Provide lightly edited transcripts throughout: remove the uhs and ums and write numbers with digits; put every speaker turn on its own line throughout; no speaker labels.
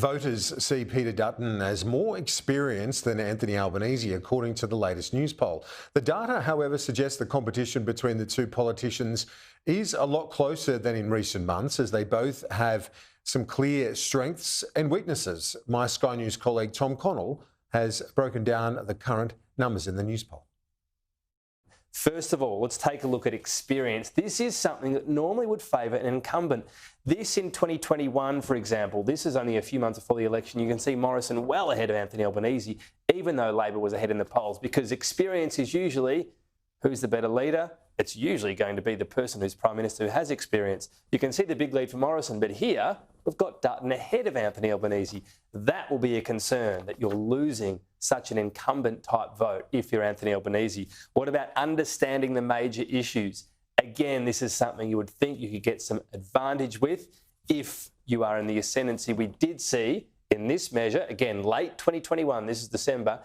Voters see Peter Dutton as more experienced than Anthony Albanese, according to the latest Newspoll. The data, however, suggests the competition between the two politicians is a lot closer than in recent months, as they both have some clear strengths and weaknesses. My Sky News colleague Tom Connell has broken down the current numbers in the Newspoll.
First of all, let's take a look at experience. This is something that normally would favour an incumbent. This in 2021, for example, this is only a few months before the election. You can see Morrison well ahead of Anthony Albanese, even though Labor was ahead in the polls, because experience is usually who's the better leader. It's usually going to be the person who's Prime Minister who has experience. You can see the big lead for Morrison, but here we've got Dutton ahead of Anthony Albanese. That will be a concern, that you're losing such an incumbent type vote if you're Anthony Albanese. What about understanding the major issues? Again, this is something you would think you could get some advantage with if you are in the ascendancy. We did see in this measure, again, late 2021, this is December,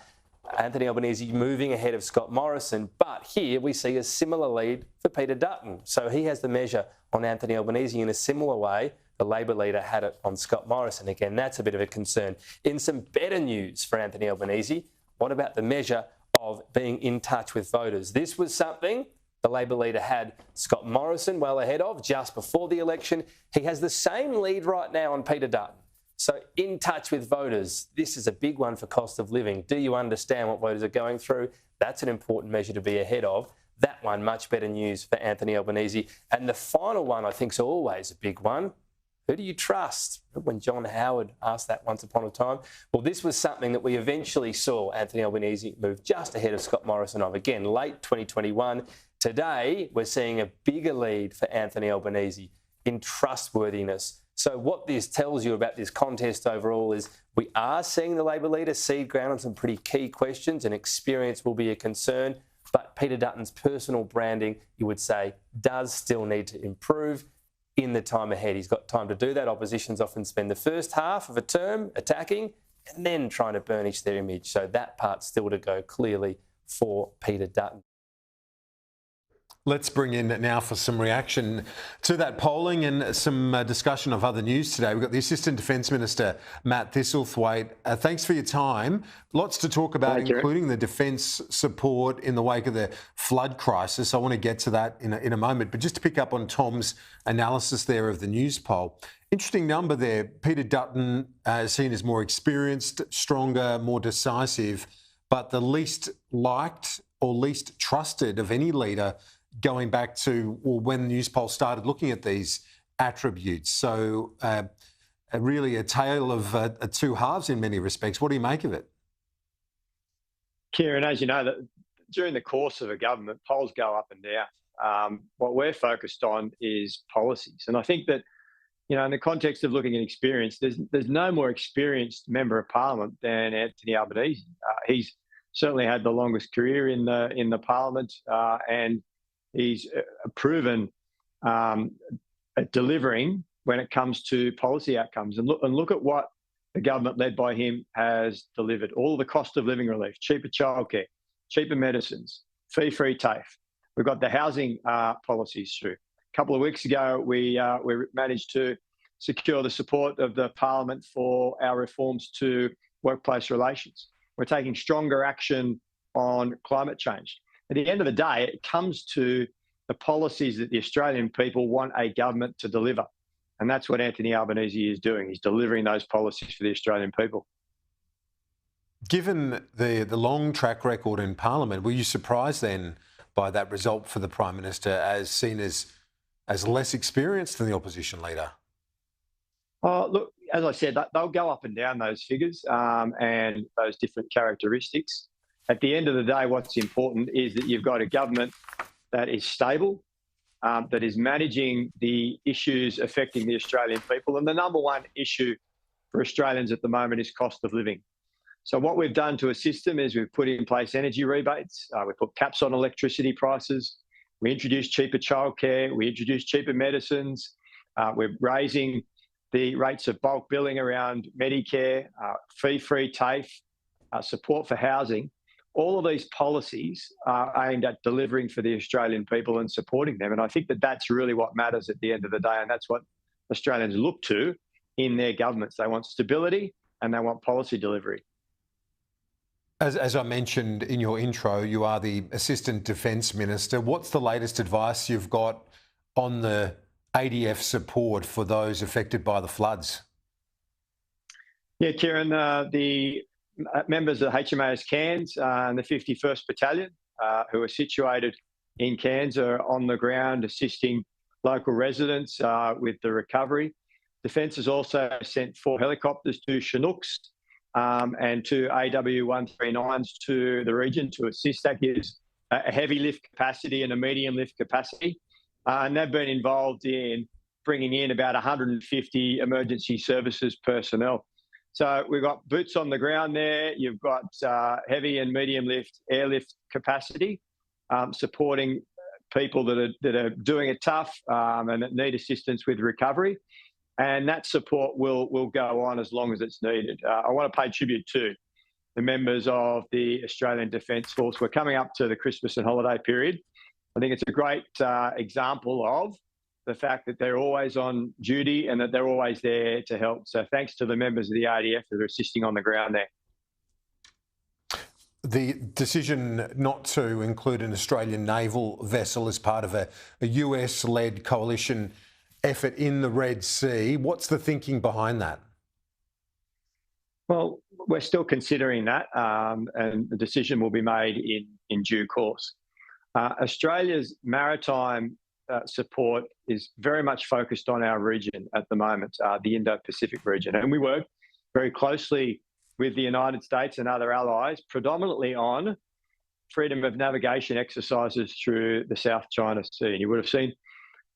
Anthony Albanese moving ahead of Scott Morrison, but here we see a similar lead for Peter Dutton. So he has the measure on Anthony Albanese in a similar way the Labor leader had it on Scott Morrison. Again, that's a bit of a concern. In some better news for Anthony Albanese, what about the measure of being in touch with voters? This was something the Labor leader had Scott Morrison well ahead of just before the election. He has the same lead right now on Peter Dutton. So in touch with voters, this is a big one for cost of living. Do you understand what voters are going through? That's an important measure to be ahead of. That one, much better news for Anthony Albanese. And the final one, I think, is always a big one. Who do you trust? When John Howard asked that once upon a time. Well, this was something that we eventually saw Anthony Albanese move just ahead of Scott Morrison of. Again, late 2021. Today, we're seeing a bigger lead for Anthony Albanese in trustworthiness. So what this tells you about this contest overall is we are seeing the Labor leader cede ground on some pretty key questions, and experience will be a concern. But Peter Dutton's personal branding, you would say, does still need to improve in the time ahead. He's got time to do that. Oppositions often spend the first half of a term attacking and then trying to burnish their image. So that part's still to go clearly for Peter Dutton.
Let's bring in now for some reaction to that polling and some discussion of other news today. We've got the Assistant Defence Minister Matt Thistlethwaite. Thanks for your time. Lots to talk about, including the defence support in the wake of the flood crisis. I want to get to that in a moment. But just to pick up on Tom's analysis there of the Newspoll, interesting number there. Peter Dutton seen as more experienced, stronger, more decisive, but the least liked or least trusted of any leader going back to when the Newspoll started looking at these attributes. So really a tale of two halves in many respects. What do you make of it?
Kieran, as you know, that during the course of a government, polls go up and down. What we're focused on is policies. And I think that, you know, in the context of looking at experience, there's no more experienced member of parliament than Anthony Albanese. He's certainly had the longest career in the parliament, and he's proven at delivering when it comes to policy outcomes. And look at what the government led by him has delivered. All the cost of living relief, cheaper childcare, cheaper medicines, fee-free TAFE. We've got the housing policies through. A couple of weeks ago, we managed to secure the support of the parliament for our reforms to workplace relations. We're taking stronger action on climate change. At the end of the day, it comes to the policies that the Australian people want a government to deliver. And that's what Anthony Albanese is doing. He's delivering those policies for the Australian people.
Given the long track record in Parliament, were you surprised then by that result for the Prime Minister as seen as less experienced than the opposition leader?
Look, as I said, they'll go up and down, those figures and those different characteristics. At the end of the day, what's important is that you've got a government that is stable, that is managing the issues affecting the Australian people. And the number one issue for Australians at the moment is cost of living. So what we've done to assist them is we've put in place energy rebates. We put caps on electricity prices. We introduced cheaper childcare. We introduced cheaper medicines. We're raising the rates of bulk billing around Medicare, fee-free TAFE, support for housing. All of these policies are aimed at delivering for the Australian people and supporting them. And I think that that's really what matters at the end of the day. And that's what Australians look to in their governments. They want stability and they want policy delivery.
As I mentioned in your intro, you are the Assistant Defence Minister. What's the latest advice you've got on the ADF support for those affected by the floods?
Yeah, Kieran, the members of HMAS Cairns and the 51st Battalion, who are situated in Cairns, are on the ground assisting local residents with the recovery. Defence has also sent 4 helicopters to Chinooks and 2 AW139s to the region to assist. That gives a heavy lift capacity and a medium lift capacity. And they've been involved in bringing in about 150 emergency services personnel. So we've got boots on the ground there. You've got heavy and medium lift airlift capacity supporting people that are doing it tough and that need assistance with recovery. And that support will go on as long as it's needed. I want to pay tribute to the members of the Australian Defence Force. We're coming up to the Christmas and holiday period. I think it's a great example of the fact that they're always on duty and that they're always there to help. So thanks to the members of the ADF that are assisting on the ground there.
The decision not to include an Australian naval vessel as part of a US-led coalition effort in the Red Sea, what's the thinking behind that?
Well, we're still considering that and the decision will be made in due course. Australia's maritime support is very much focused on our region at the moment, the Indo-Pacific region. And we work very closely with the United States and other allies, predominantly on freedom of navigation exercises through the South China Sea. And you would have seen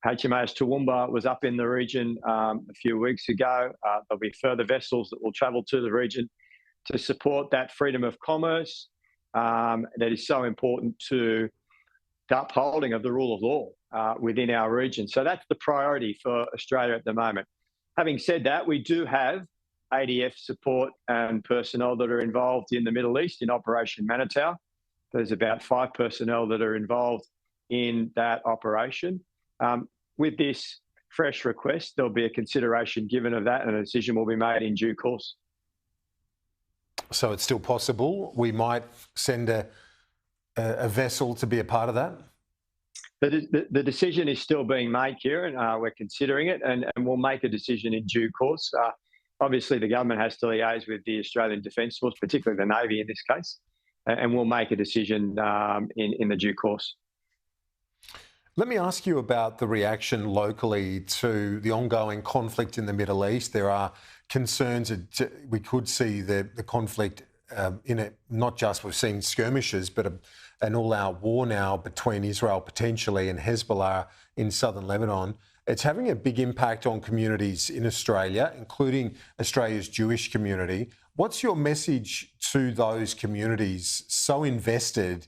HMAS Toowoomba was up in the region a few weeks ago. There'll be further vessels that will travel to the region to support that freedom of commerce that is so important to the upholding of the rule of law within our region. So that's the priority for Australia at the moment. Having said that, we do have ADF support and personnel that are involved in the Middle East in Operation Manitow. There's about 5 personnel that are involved in that operation. With this fresh request, there'll be a consideration given of that and a decision will be made in due course.
So it's still possible we might send a vessel to be a part of that?
The decision is still being made, Kieran. We're considering it and we'll make a decision in due course. Obviously, the government has to liaise with the Australian Defence Force, particularly the Navy in this case, and we'll make a decision in the due course.
Let me ask you about the reaction locally to the ongoing conflict in the Middle East. There are concerns that we could see the conflict in it, not just we've seen skirmishes, but an all-out war now between Israel potentially and Hezbollah in southern Lebanon. It's having a big impact on communities in Australia, including Australia's Jewish community. What's your message to those communities so invested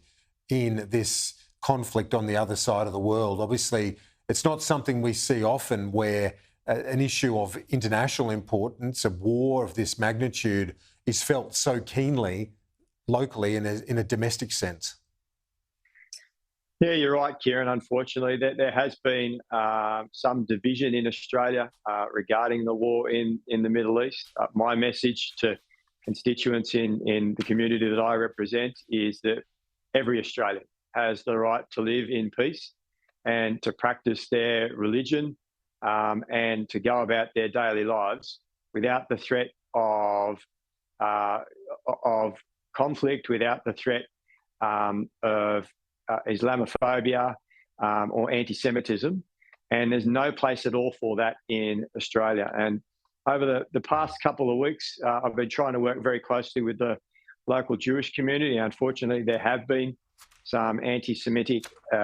in this conflict on the other side of the world? Obviously, it's not something we see often where an issue of international importance, a war of this magnitude, is felt so keenly locally in a domestic sense.
Yeah, you're right, Kieran. Unfortunately, there has been some division in Australia regarding the war in the Middle East. My message to constituents in the community that I represent is that every Australian has the right to live in peace and to practice their religion and to go about their daily lives without the threat of conflict, without the threat of Islamophobia or anti-Semitism. And there's no place at all for that in Australia. And over the past couple of weeks, I've been trying to work very closely with the local Jewish community. Unfortunately, there have been some anti-Semitic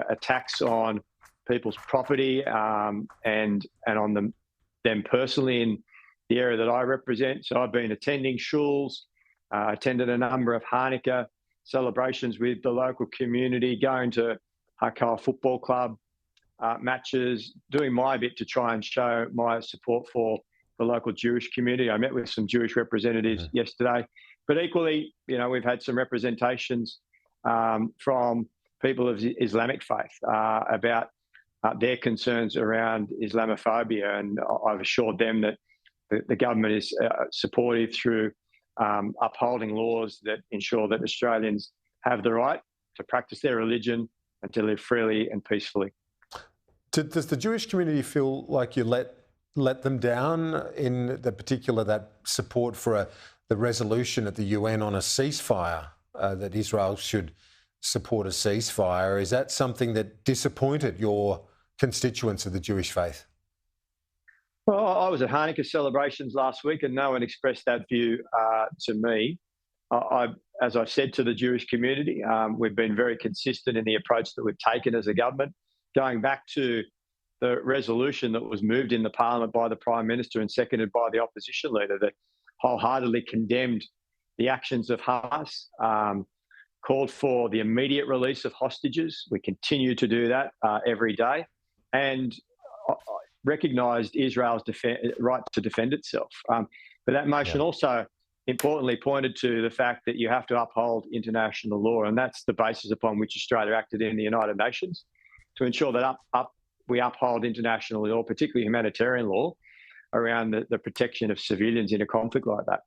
attacks on people's property and on them personally in the area that I represent. So I've been attending shuls, attended a number of Hanukkah celebrations with the local community, going to Hakal Football Club matches, doing my bit to try and show my support for the local Jewish community. I met with some Jewish representatives yesterday, but equally, we've had some representations from people of Islamic faith about their concerns around Islamophobia, and I've assured them that the government is supportive through upholding laws that ensure that Australians have the right to practice their religion and to live freely and peacefully.
Does the Jewish community feel like you let them down in the particular that support for the resolution at the UN on a ceasefire, that Israel should support a ceasefire? Is that something that disappointed your constituents of the Jewish faith?
Well, I was at Hanukkah celebrations last week and no one expressed that view to me. As I've said to the Jewish community, we've been very consistent in the approach that we've taken as a government, going back to the resolution that was moved in the parliament by the Prime Minister and seconded by the opposition leader that wholeheartedly condemned the actions of Hamas, called for the immediate release of hostages. We continue to do that every day, and recognised Israel's right to defend itself. But that motion also importantly pointed to the fact that you have to uphold international law, and that's the basis upon which Australia acted in the United Nations to ensure that we uphold international law, particularly humanitarian law, around the protection of civilians in a conflict like that.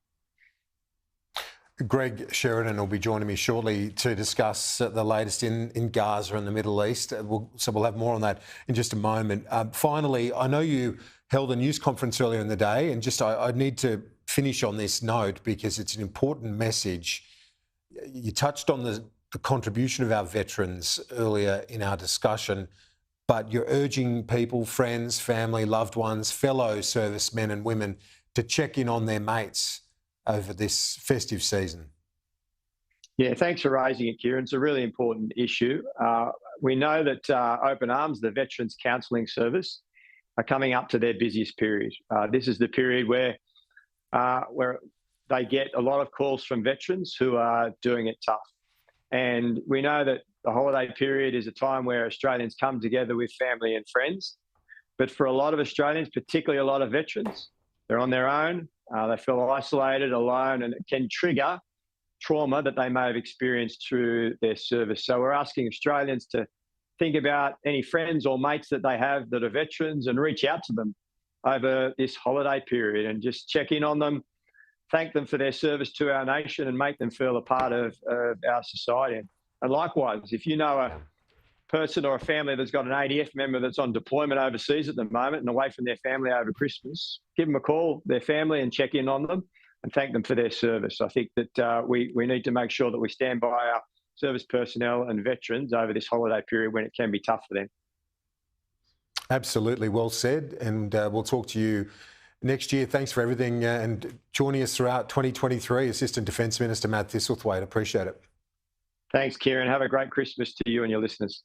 Greg Sheridan will be joining me shortly to discuss the latest in Gaza and the Middle East. So we'll have more on that in just a moment. Finally, I know you held a news conference earlier in the day, and just I need to finish on this note because it's an important message. You touched on the contribution of our veterans earlier in our discussion, but you're urging people, friends, family, loved ones, fellow servicemen and women to check in on their mates over this festive season.
Yeah, thanks for raising it, Kieran. It's a really important issue. We know that Open Arms, the Veterans Counselling Service, are coming up to their busiest period. This is the period where they get a lot of calls from veterans who are doing it tough. And we know that the holiday period is a time where Australians come together with family and friends. But for a lot of Australians, particularly a lot of veterans, they're on their own. They feel isolated, alone, and it can trigger trauma that they may have experienced through their service. So we're asking Australians to think about any friends or mates that they have that are veterans and reach out to them over this holiday period and just check in on them, thank them for their service to our nation and make them feel a part of our society. And likewise, if you know a person or a family that's got an ADF member that's on deployment overseas at the moment and away from their family over Christmas, give them a call, their family, and check in on them and thank them for their service. I think that we need to make sure that we stand by our service personnel and veterans over this holiday period when it can be tough for them.
Absolutely, well said, and we'll talk to you next year. Thanks for everything and joining us throughout 2023, Assistant Defence Minister Matt Thistlethwaite. Appreciate it.
Thanks, Kieran. Have a great Christmas to you and your listeners.